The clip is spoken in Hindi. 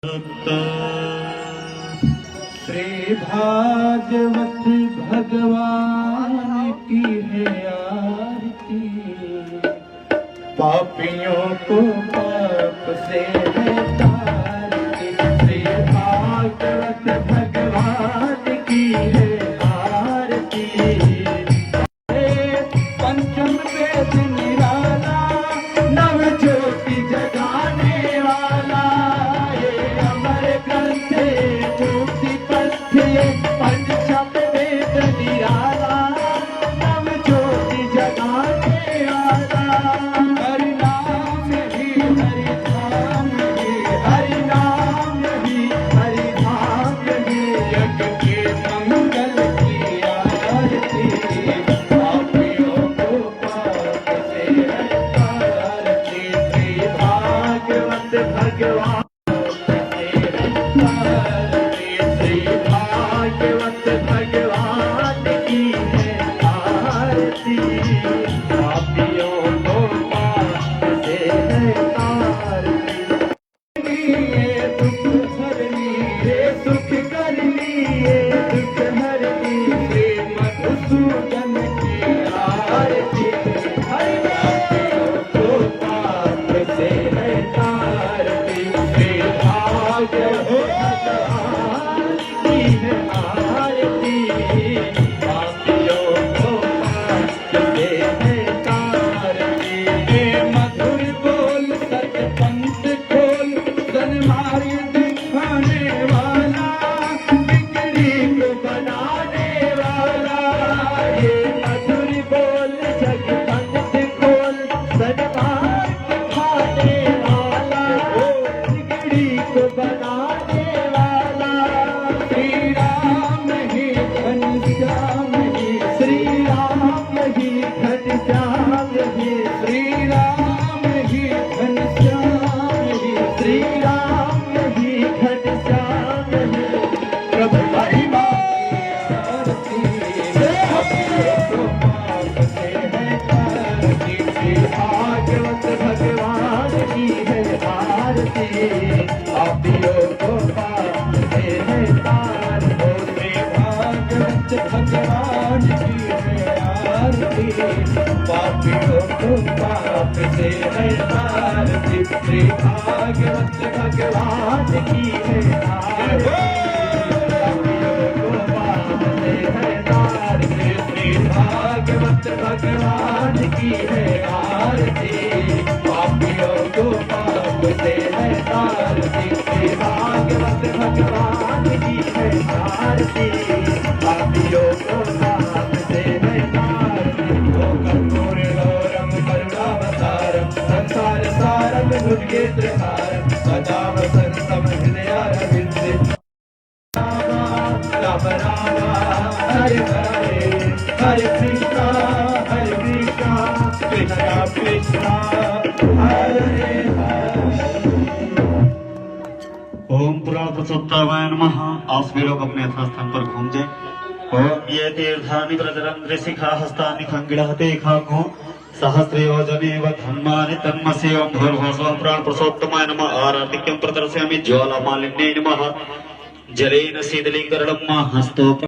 श्री भागवत भगवान की है आरती, पापियों को पाप से है तारती। श्री भागवत भगवान की है आरती, पंचम वेद निराला, नव ज्योति जगाने वाला, ये अमर ग्रंथ मुक्ति पथ, पंचम वेद निराला, नव ज्योति जगाने वाला। हरि नाम ही हरि धाम ही, हरि नाम ही हरि धाम ही, यज्ञ के मंगल की आरती, पापियों को पाप से हटारती। श्री भागवत भगवान पापियों को पाप से है तारती। श्री भागवत भगवान की है आरती, पापियों को पाप से है तारती। श्री भागवत भगवान की है आरती, पापियों को पाप से है तारती। श्री भागवत भगवान की है आरती, पापियों को पाप से है तारती। संसार सारम दुर्गेन्द्रहारम, सदा वसंतम हृदयारविंदे। राम राम हरे हरे, हरे कृष्णा कृष्णा कृष्णा हरे हरे। ओम पुराण पुरुषोत्तमाय नमः। आप सभी लोग अपने यथास्थान पर घूम जाए। ओम ये तीर्थानि प्रचरन्ति शिखा हस्तानि खंगिड़हते खागो सहस्रे योजनेव धन्मानि तन्मसे। ओम भूर्भुवस्सुवः पुराण पुरुषोत्तमाय नमः। आरतिक्यं प्रदर्शयामि ज्वालामालिन्ये नमः। जलेन शीतलीकरणं हस्तो